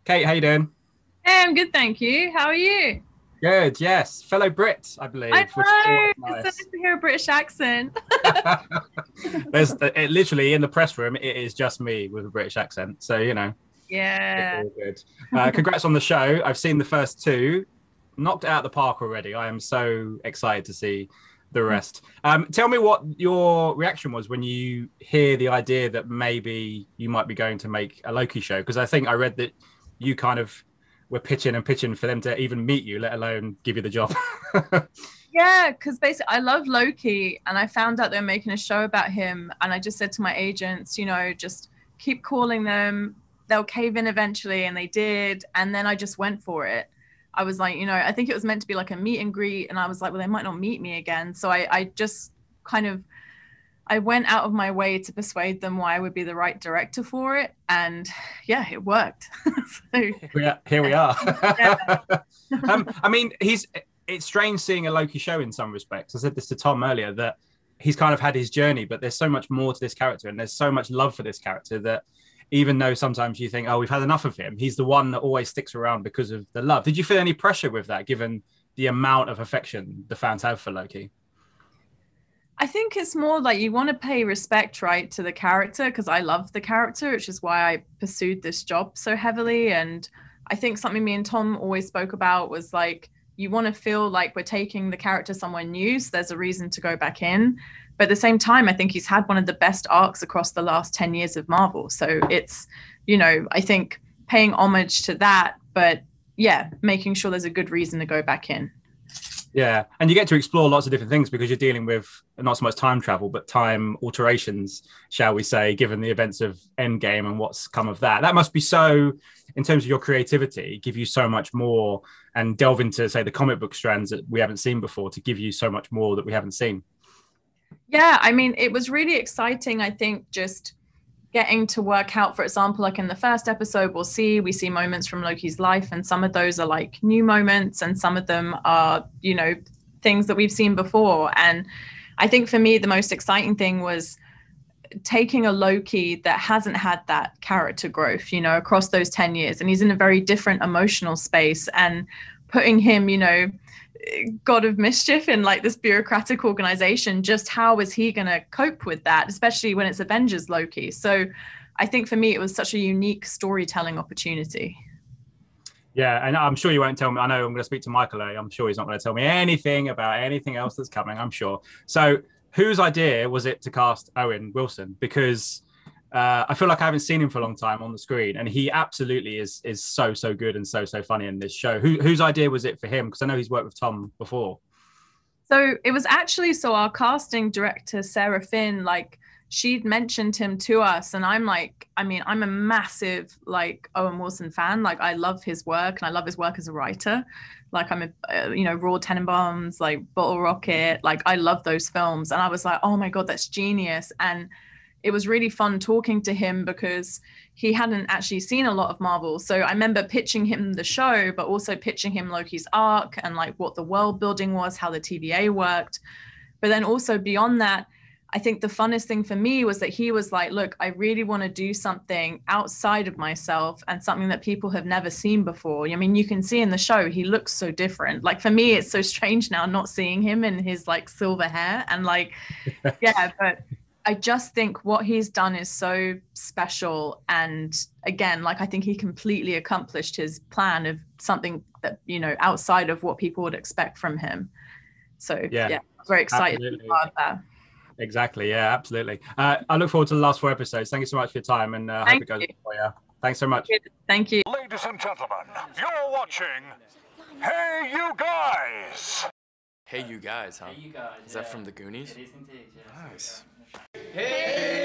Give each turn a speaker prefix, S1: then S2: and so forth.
S1: Kate, how you doing?
S2: Hey, I'm good, thank you. How are you?
S1: Good, yes. Fellow Brit, I
S2: I
S1: believe, which is
S2: know.
S1: always
S2: It's so
S1: nice.
S2: nice to hear a British accent.
S1: Literally in the press room, it is just me with a British accent. So, it's
S2: Yeah.
S1: all good. Congrats on the show. I've seen the first two, knocked it out of the park already. I am so excited to see the rest. Tell me what your reaction was when you hear the idea that maybe you might be going to make a Loki show. Because I think I read that you kind of were pitching and pitching for them to even meet you, let alone give you the job.
S2: Yeah, because basically I love Loki and I found out they're making a show about him. And I just said to my agents, just keep calling them. They'll cave in eventually. And they did. And then I just went for it. I was like, I think it was meant to be like a meet and greet. And I was like, well, they might not meet me again. So I just kind of I went out of my way to persuade them why I would be the right director for it. And yeah, it worked. So
S1: Here we are.
S2: yeah.
S1: I mean, it's strange seeing a Loki show in some respects. I said this to Tom earlier that he's kind of had his journey, but there's so much more to this character, and there's so much love for this character that even though sometimes you think, oh, we've had enough of him, he's the one that always sticks around because of the love. Did you feel any pressure with that, given the amount of affection the fans have for Loki?
S2: I think it's more like you want to pay respect, right, to the character, because I love the character, which is why I pursued this job so heavily. And I think something me and Tom always spoke about was like, you want to feel like we're taking the character somewhere new, so there's a reason to go back in. But at the same time, I think he's had one of the best arcs across the last 10 years of Marvel. So it's, I think paying homage to that, but yeah, making sure there's a good reason to go back in.
S1: Yeah, and you get to explore lots of different things because you're dealing with not so much time travel, but time alterations, shall we say, given the events of Endgame and what's come of that. That must be so, in terms of your creativity, give you so much more and delve into, say, the comic book strands that we haven't seen before to give you so much more that we haven't seen.
S2: Yeah, I mean, it was really exciting, I think, just getting to work out, for example, like in the first episode, we see moments from Loki's life, and some of those are like new moments, and some of them are, things that we've seen before. And I think for me, the most exciting thing was taking a Loki that hasn't had that character growth, across those 10 years. And he's in a very different emotional space, and putting him, god of mischief in like this bureaucratic organization, just how is he going to cope with that, especially when it's Avengers Loki? So I think for me it was such a unique storytelling opportunity.
S1: Yeah, and I'm sure you won't tell me. I know I'm going to speak to Michael. I'm sure he's not going to tell me anything about anything else that's coming, I'm sure. So whose idea was it to cast Owen Wilson? Because I feel like I haven't seen him for a long time on the screen, and he absolutely is so good and so funny in this show. Whose idea was it for him? Because I know he's worked with Tom before.
S2: So it was actually, our casting director Sarah Finn, like she'd mentioned him to us, and I'm like, I mean, I'm a massive like Owen Wilson fan. Like I love his work, and I love his work as a writer. Like I'm a Raw Tenenbaums, like Bottle Rocket, like I love those films, and I was like, oh my god, that's genius. And it was really fun talking to him because he hadn't actually seen a lot of Marvel. So I remember pitching him the show, but also pitching him Loki's arc and like what the world building was, how the TVA worked. But then also beyond that, I think the funnest thing for me was that he was like, look, I really want to do something outside of myself and something that people have never seen before. I mean, you can see in the show, he looks so different. Like for me, it's so strange now not seeing him in his like silver hair and like, yeah, but I just think what he's done is so special. And again, like I think he completely accomplished his plan of something that, outside of what people would expect from him. So yeah, I was very excited about that.
S1: Exactly. Yeah, absolutely. I look forward to the last 4 episodes. Thank you so much for your time, and hope it goes well. Yeah. Thanks so much.
S2: Thank you.
S3: Ladies and gentlemen, you're watching Hey You Guys.
S4: Hey You Guys, huh?
S5: Hey, you guys.
S4: Is that from the Goonies?
S5: It is indeed, yeah.
S4: Nice.
S5: Hey!